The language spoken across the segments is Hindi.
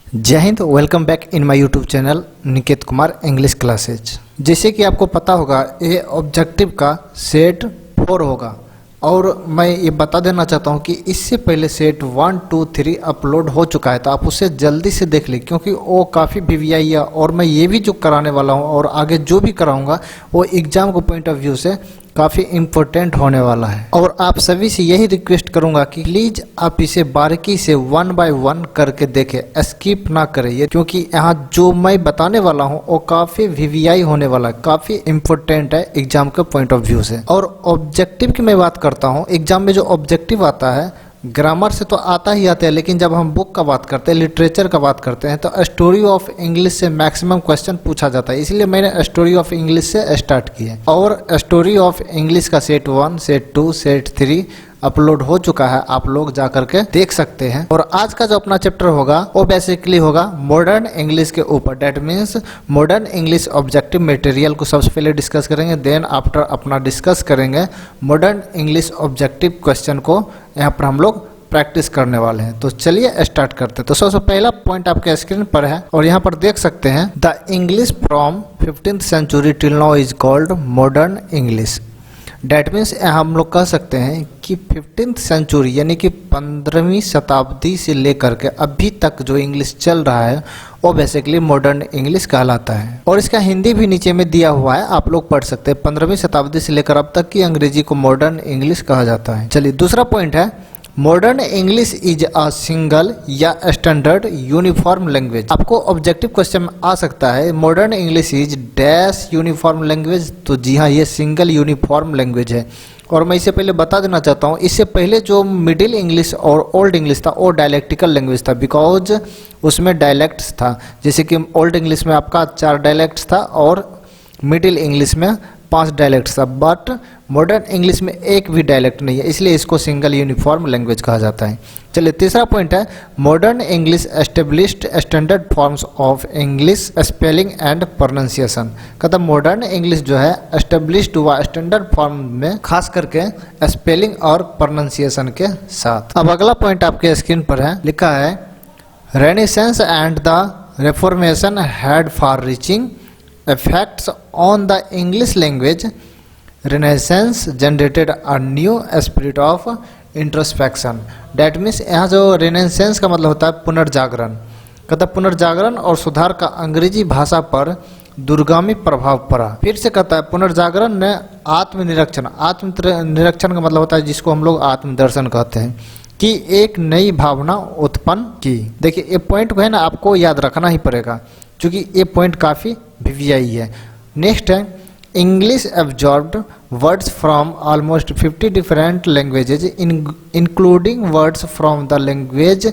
जय हिंद। Welcome back in my YouTube channel Niket Kumar English classes. जैसे कि आपको पता होगा ये ऑब्जेक्टिव का सेट 4 होगा और मैं ये बता देना चाहता हूँ कि इससे पहले सेट 1, 2, 3 अपलोड हो चुका है, तो आप उसे जल्दी से देख लें क्योंकि वो काफ़ी वीवीआई है। और मैं ये भी जो कराने वाला हूँ और आगे जो भी कराऊंगा वो एग्ज़ाम को पॉइंट ऑफ व्यू से काफ़ी इम्पोर्टेंट होने वाला है। और आप सभी से यही रिक्वेस्ट करूंगा कि प्लीज़ आप इसे बारीकी से 1 बाय 1 करके देखें, स्किप ना करें ये, क्योंकि यहाँ जो मैं बताने वाला हूँ वो काफ़ी वीवीआई होने वाला है, काफ़ी इम्पोर्टेंट है एग्जाम के पॉइंट ऑफ व्यू से। और ऑब्जेक्टिव की मैं बात करता हूँ, एग्जाम में जो ऑब्जेक्टिव आता है ग्रामर से तो आता ही आता है, लेकिन जब हम बुक का बात करते हैं, लिटरेचर का बात करते हैं, तो स्टोरी ऑफ इंग्लिश से मैक्सिमम क्वेश्चन पूछा जाता है। इसलिए मैंने स्टोरी ऑफ इंग्लिश से स्टार्ट किया और स्टोरी ऑफ इंग्लिश का सेट 1, सेट 2, सेट 3 अपलोड हो चुका है, आप लोग जा करके देख सकते हैं। और आज का जो अपना चैप्टर होगा वो बेसिकली होगा मॉडर्न इंग्लिश के ऊपर, that means modern English objective material को सबसे पहले डिस्कस करेंगे, देन आफ्टर अपना डिस्कस करेंगे मॉडर्न इंग्लिश ऑब्जेक्टिव क्वेश्चन को यहाँ पर हम लोग प्रैक्टिस करने वाले हैं। तो चलिए स्टार्ट करते हैं। तो सबसे पहला पॉइंट आपके स्क्रीन पर है और यहाँ पर देख सकते हैं, the English from 15th century till now is called modern English. That means हम लोग कह सकते हैं कि 15th सेंचुरी यानी कि 15वीं शताब्दी से लेकर के अभी तक जो इंग्लिश चल रहा है वो बेसिकली मॉडर्न इंग्लिश कहलाता है। और इसका हिंदी भी नीचे में दिया हुआ है, आप लोग पढ़ सकते हैं। 15वीं शताब्दी से लेकर अब तक की अंग्रेजी को मॉडर्न इंग्लिश कहा जाता है। चलिए दूसरा पॉइंट है, modern English is a single या स्टैंडर्ड यूनिफॉर्म लैंग्वेज। आपको ऑब्जेक्टिव क्वेश्चन में आ सकता है modern English is dash uniform language, तो जी हाँ, ये सिंगल यूनिफॉर्म लैंग्वेज है। और मैं इससे पहले बता देना चाहता हूँ, इससे पहले जो मिडिल इंग्लिश और ओल्ड इंग्लिश था वो डायलेक्टिकल लैंग्वेज था, बिकॉज उसमें डायलेक्ट्स था। जैसे कि ओल्ड इंग्लिश में आपका 4 डायलेक्ट्स था और मिडिल इंग्लिश में 5 डायलेक्ट्स था, बट मॉडर्न इंग्लिश में एक भी डायलेक्ट नहीं है, इसलिए इसको सिंगल यूनिफॉर्म लैंग्वेज कहा जाता है। चलिए तीसरा पॉइंट है, modern English established standard forms of English spelling and pronunciation. कहता मॉडर्न इंग्लिश जो है एस्टेब्लिश्ड हुआ स्टैंडर्ड फॉर्म में, खास करके स्पेलिंग और प्रोनाउंसिएशन के साथ। अब अगला पॉइंट आपके स्क्रीन पर है, लिखा है renaissance and the reformation had far reaching effects on the English language. Renaissance generated a new spirit of introspection. That means यहाँ जो Renaissance का मतलब होता है पुनर्जागरण। कहता पुनर्जागरण और सुधार का अंग्रेजी भाषा पर दूरगामी प्रभाव पड़ा। फिर से कहता है पुनर्जागरण ने आत्मनिरीक्षण, आत्मनिरीक्षण का मतलब होता है जिसको हम लोग आत्मदर्शन कहते हैं, कि एक नई भावना उत्पन्न की। देखिए ये पॉइंट को है ना आपको याद रखना ही पड़ेगा क्योंकि ये पॉइंट काफ़ी वीवीआई है। नेक्स्ट है, English absorbed words from almost 50 different languages including words from the language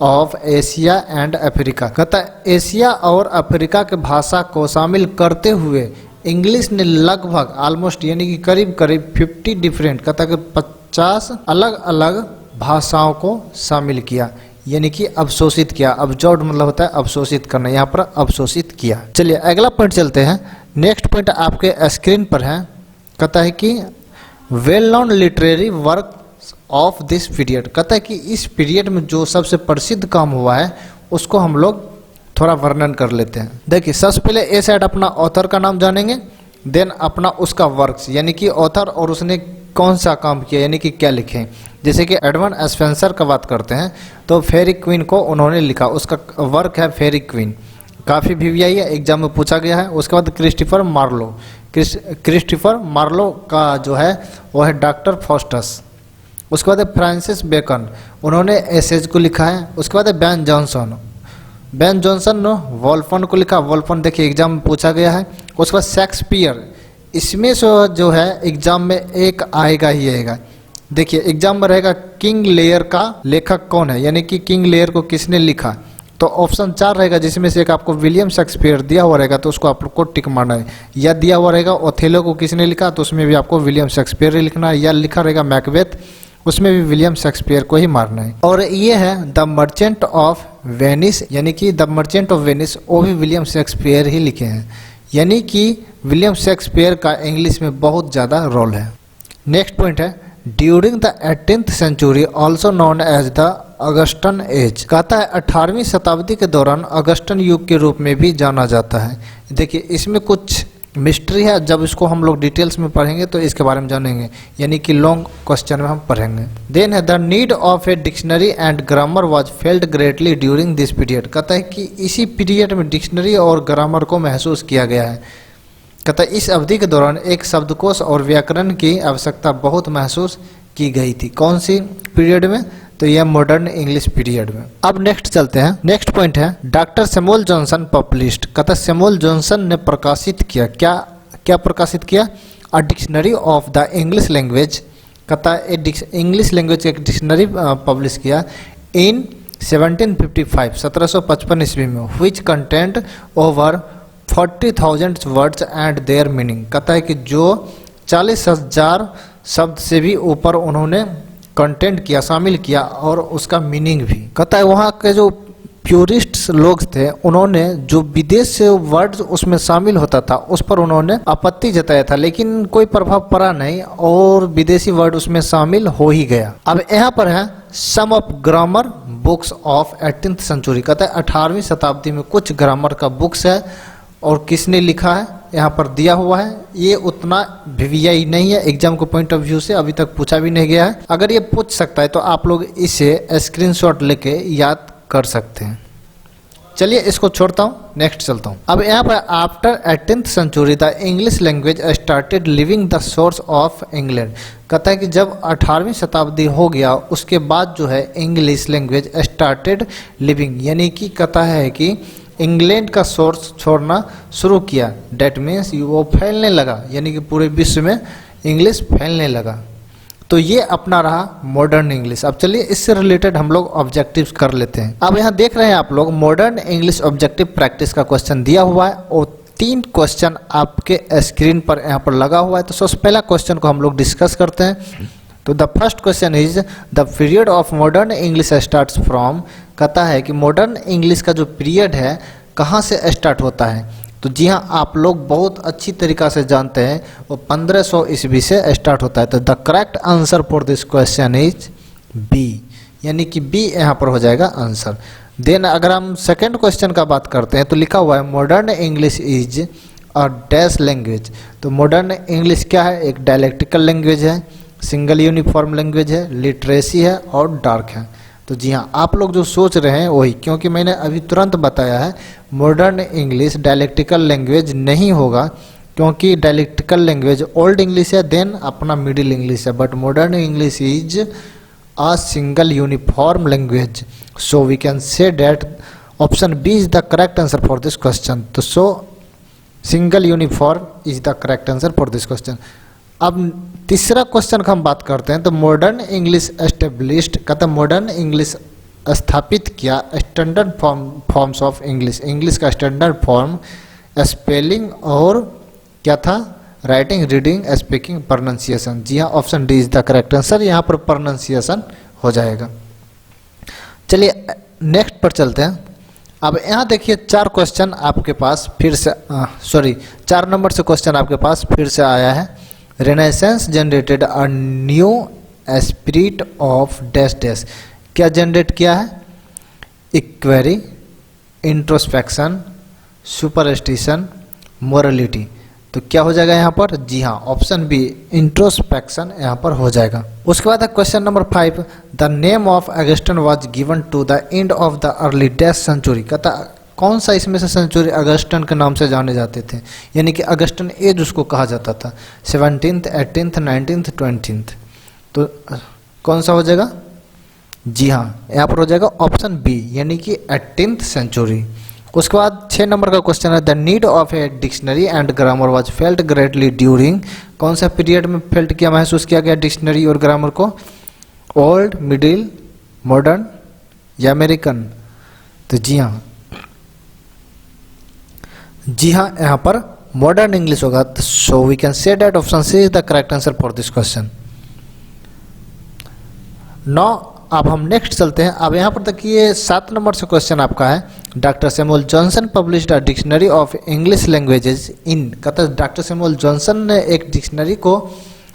of Asia and Africa. कहता है एशिया और अफ्रीका के भाषा को शामिल करते हुए इंग्लिश ने लगभग ऑलमोस्ट यानी कि करीब करीब 50 डिफरेंट, कहता है कि 50 अलग अलग भाषाओं को शामिल किया, यानी कि अवशोषित किया। अब्जॉर्ब मतलब होता है अवशोषित करना, यहाँ पर अवशोषित किया। चलिए अगला पॉइंट चलते हैं। नेक्स्ट पॉइंट आपके स्क्रीन पर है, कहता है कि well known literary work of this period. कहता है कि इस पीरियड में जो सबसे प्रसिद्ध काम हुआ है उसको हम लोग थोड़ा वर्णन कर लेते हैं। देखिए सबसे पहले ए साइड अपना ऑथर का नाम जानेंगे, देन अपना उसका वर्क्स यानी कि ऑथर और उसने कौन सा काम किया यानी कि क्या लिखे। जैसे कि एडवर्ड स्पेंसर का बात करते हैं तो फेरी क्वीन को उन्होंने लिखा, उसका वर्क है फेरी क्वीन, काफ़ी वीवीआई है, एग्जाम में पूछा गया है। उसके बाद क्रिस्टोफर मार्लो का जो है वो है डॉक्टर फॉस्टस। उसके बाद फ्रांसिस बेकन, उन्होंने एसेज को लिखा है। उसके बाद बेन जॉनसन ने वॉल्फन को लिखा, वॉल्फन देखिए एग्जाम में पूछा गया है। उसके बाद शेक्सपियर, इसमें जो है एग्जाम में एक आएगा ही आएगा। देखिए एग्जाम में रहेगा किंग लेयर का लेखक कौन है, यानी कि किंग लेयर को किसने लिखा। तो ऑप्शन 4 रहेगा जिसमें से एक आपको विलियम शेक्सपियर दिया हुआ रहेगा तो उसको आपको टिक मारना है, या दिया हुआ रहेगा ओथेलो को किसने लिखा तो उसमें भी आपको विलियम शेक्सपियर ही लिखना है, या लिखा रहेगा मैकबेथ, उसमें भी विलियम शेक्सपियर को ही मारना है। और ये है द मर्चेंट ऑफ वेनिस, यानी कि द मर्चेंट ऑफ वेनिस वो भी विलियम शेक्सपियर ही लिखे हैं, यानी कि विलियम शेक्सपियर का इंग्लिश में बहुत ज़्यादा रोल है। नेक्स्ट पॉइंट है, during the 18th century also known as the Augustan as. कहता है 18वीं शताब्दी के दौरान अगस्टन युग के रूप में भी जाना जाता है। देखिए इसमें कुछ मिस्ट्री है, जब इसको हम लोग डिटेल्स में पढ़ेंगे तो इसके बारे में जानेंगे, यानी कि लॉन्ग क्वेश्चन में हम पढ़ेंगे। देन है the need of a dictionary and grammar was felt greatly during this period. कहता है कि इसी पीरियड में डिक्शनरी और ग्रामर को महसूस किया गया है। कहता है इस अवधि के दौरान एक शब्दकोश और व्याकरण की आवश्यकता बहुत महसूस की गई थी। कौन सी पीरियड में? तो यह मॉडर्न इंग्लिश पीरियड में। अब नेक्स्ट चलते हैं। नेक्स्ट पॉइंट है डॉक्टर सैमुअल जॉनसन पब्लिश्ड। कहता है सैमुअल जॉनसन ने प्रकाशित किया, क्या प्रकाशित किया? A dictionary of the English language. कहता है इंग्लिश लैंग्वेज एक डिक्शनरी पब्लिश किया इन 1755 ईस्वी में, which content over 40,000 words and there meaning. कहता है कि जो 40,000 शब्द से भी ऊपर उन्होंने कंटेंट किया, शामिल किया, और उसका मीनिंग भी। कहता है वहाँ के जो प्यूरिस्ट लोग थे उन्होंने जो विदेश से वर्ड्स उसमें शामिल होता था उस पर उन्होंने आपत्ति जताया था, लेकिन कोई प्रभाव पड़ा नहीं और विदेशी वर्ड उसमें शामिल हो ही गया। अब यहाँ पर है some of grammar books of 18th century. कहता है 18वीं शताब्दी में कुछ ग्रामर का बुक्स है और किसने लिखा है यहाँ पर दिया हुआ है। ये उतना वीवीआई नहीं है, एग्जाम को पॉइंट ऑफ व्यू से अभी तक पूछा भी नहीं गया है। अगर ये पूछ सकता है तो आप लोग इसे स्क्रीनशॉट लेके याद कर सकते हैं। चलिए इसको छोड़ता हूँ, नेक्स्ट चलता हूँ। अब यहाँ पर after 18th century the English language started living the source of England. कहता है कि जब 18वीं शताब्दी हो गया उसके बाद जो है इंग्लिश लैंग्वेज स्टार्टेड लिविंग, यानी कि कहता है कि इंग्लैंड का सोर्स छोड़ना शुरू किया। डेट मीन्स वो फैलने लगा, यानी कि पूरे विश्व में इंग्लिश फैलने लगा। तो ये अपना रहा मॉडर्न इंग्लिश। अब चलिए इससे रिलेटेड हम लोग ऑब्जेक्टिव्स कर लेते हैं। अब यहाँ देख रहे हैं आप लोग मॉडर्न इंग्लिश ऑब्जेक्टिव प्रैक्टिस का क्वेश्चन दिया हुआ है और 3 क्वेश्चन आपके स्क्रीन पर यहाँ पर लगा हुआ है। तो सबसे पहला क्वेश्चन को हम लोग डिस्कस करते हैं। तो the first question is the period of modern English starts from. कहता है कि मॉडर्न इंग्लिश का जो पीरियड है कहाँ से स्टार्ट होता है। तो जी हाँ, आप लोग बहुत अच्छी तरीक़ा से जानते हैं वो 1500 ईस्वी से स्टार्ट होता है। तो the correct answer for this question is B, यानी कि बी यहाँ पर हो जाएगा आंसर। देन अगर हम सेकेंड क्वेश्चन का बात करते हैं तो लिखा हुआ है modern English is a dash language. तो मॉडर्न इंग्लिश क्या है? एक डायलेक्टिकल लैंग्वेज है, सिंगल यूनिफॉर्म लैंग्वेज है, लिटरेसी है और डार्क है। तो जी हाँ, आप लोग जो सोच रहे हैं वही, क्योंकि मैंने अभी तुरंत बताया है मॉडर्न इंग्लिश डायलेक्टिकल लैंग्वेज नहीं होगा, क्योंकि डायलेक्टिकल लैंग्वेज ओल्ड इंग्लिश है, देन अपना मिडिल इंग्लिश है, but modern English is a single uniform language. So we can say that option B is the correct answer for this question. तो so single uniform is the correct answer for this question. अब तीसरा क्वेश्चन का हम बात करते हैं। तो मॉडर्न इंग्लिश एस्टेब्लिश्ड, कहता है मॉडर्न इंग्लिश स्थापित किया standard forms of English. English का स्टैंडर्ड फॉर्म, स्पेलिंग और क्या था? Writing, reading, speaking, pronunciation. जी हाँ, option D is the correct answer. यहाँ पर प्रोनाउंसिएशन हो जाएगा। चलिए नेक्स्ट पर चलते हैं। अब यहाँ देखिए 4 क्वेश्चन आपके पास फिर से 4 नंबर से क्वेश्चन आपके पास फिर से आया है। Renaissance generated a new spirit of dash dash. क्या जनरेट किया है? इक्वेरी, इंट्रोस्पेक्शन, सुपरस्टिशन, मोरलिटी। तो क्या हो जाएगा यहाँ पर? जी हाँ, ऑप्शन बी इंट्रोस्पेक्शन यहाँ पर हो जाएगा। उसके बाद है question number 5, the name of Augustan was given to the end of the early dash century. कहता कौन सा इसमें से सेंचुरी अगस्टन के नाम से जाने जाते थे, यानी कि अगस्टन एज उसको कहा जाता था। 17th, 18th, 19th, 20th। तो कौन सा हो जाएगा? जी हाँ, यहाँ पर हो जाएगा ऑप्शन बी, यानी कि 18th सेंचुरी। उसके बाद 6 नंबर का क्वेश्चन है the need of a dictionary and grammar was felt greatly during. कौन सा पीरियड में फेल्ट किया, महसूस किया गया डिक्शनरी और ग्रामर को? ओल्ड, मिडिल, मॉडर्न या अमेरिकन? तो जी हाँ, यहाँ पर मॉडर्न इंग्लिश होगा। So we can say that option C is the correct answer for this question. Now अब हम नेक्स्ट चलते हैं। अब यहाँ पर देखिए 7 नंबर से क्वेश्चन आपका है doctor Samuel Johnson published a dictionary of English languages in. कहता है डॉक्टर सैमुअल जॉनसन ने एक डिक्शनरी को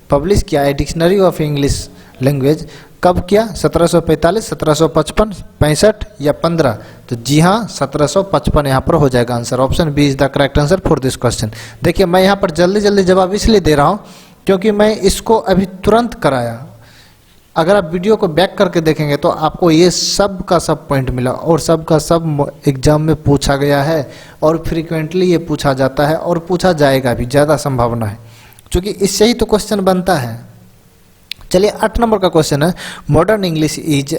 पब्लिश किया है, डिक्शनरी ऑफ इंग्लिश लैंग्वेज। कब किया? 1745, 1755, 65 या 15? तो जी हाँ 1755 यहाँ पर हो जाएगा answer. Option B is the correct answer for this question. देखिए मैं यहाँ पर जल्दी जल्दी जवाब इसलिए दे रहा हूँ क्योंकि मैं इसको अभी तुरंत कराया। अगर आप वीडियो को बैक करके देखेंगे तो आपको ये सब का सब पॉइंट मिला और सब का सब एग्जाम में पूछा गया है और फ्रीक्वेंटली ये पूछा जाता है और पूछा जाएगा भी, ज़्यादा संभावना है, क्योंकि इससे ही तो क्वेश्चन बनता है। चलिए 8 नंबर का क्वेश्चन है, मॉडर्न इंग्लिश इज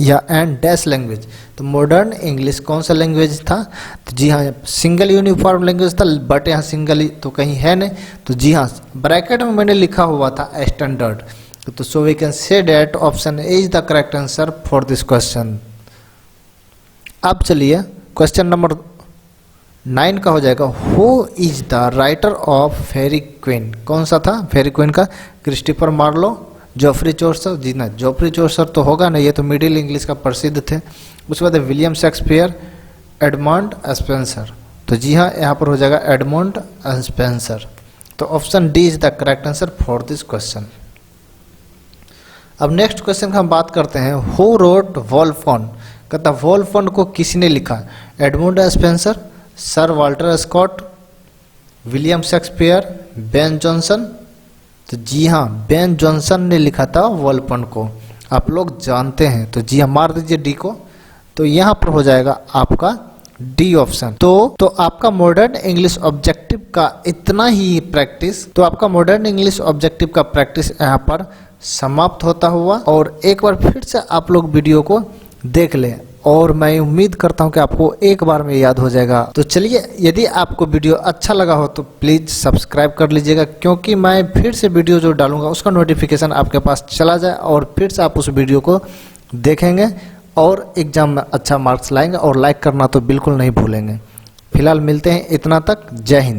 या एंड डैश लैंग्वेज। तो मॉडर्न इंग्लिश कौन सा लैंग्वेज था? तो जी हाँ सिंगल यूनिफॉर्म लैंग्वेज था, बट यहाँ सिंगल तो कहीं है नहीं। तो जी हाँ ब्रैकेट में मैंने लिखा हुआ था स्टैंडर्ड। तो so we can say that option A is the correct answer for this question. अब चलिए क्वेश्चन नंबर 9 का हो जाएगा, who is the writer of Faerie Queene. कौन सा था फेरी क्वीन का? Christopher Marlowe, Geoffrey Chaucer. जी ना जोफ्री चौसर तो होगा ना, ये तो मिडिल इंग्लिश का प्रसिद्ध थे। उसके बाद विलियम शेक्सपियर, एडमंड स्पेंसर। तो जी हाँ यहाँ पर हो जाएगा एडमंड स्पेंसर। तो option D is the correct answer for this question. अब नेक्स्ट क्वेश्चन का हम बात करते हैं, हु रोट वॉल्फॉन। कहता वॉल्फॉन को किसने लिखा? Edmund Spenser, sir Walter Scott, William Shakespeare, Ben Jonson. तो जी हाँ बेन जॉनसन ने लिखा था वॉल्फॉन को, आप लोग जानते हैं। तो जी हाँ मार दीजिए डी को। तो यहाँ पर हो जाएगा आपका डी ऑप्शन। तो आपका मॉडर्न इंग्लिश ऑब्जेक्टिव का इतना ही प्रैक्टिस, तो आपका मॉडर्न इंग्लिश ऑब्जेक्टिव का प्रैक्टिस यहाँ पर समाप्त होता हुआ। और एक बार फिर से आप लोग वीडियो को देख लें और मैं उम्मीद करता हूं कि आपको एक बार में याद हो जाएगा। तो चलिए यदि आपको वीडियो अच्छा लगा हो तो प्लीज़ सब्सक्राइब कर लीजिएगा, क्योंकि मैं फिर से वीडियो जो डालूंगा उसका नोटिफिकेशन आपके पास चला जाए और फिर से आप उस वीडियो को देखेंगे और एग्जाम में अच्छा मार्क्स लाएंगे। और लाइक करना तो बिल्कुल नहीं भूलेंगे। फिलहाल मिलते हैं, इतना तक, जय हिंद।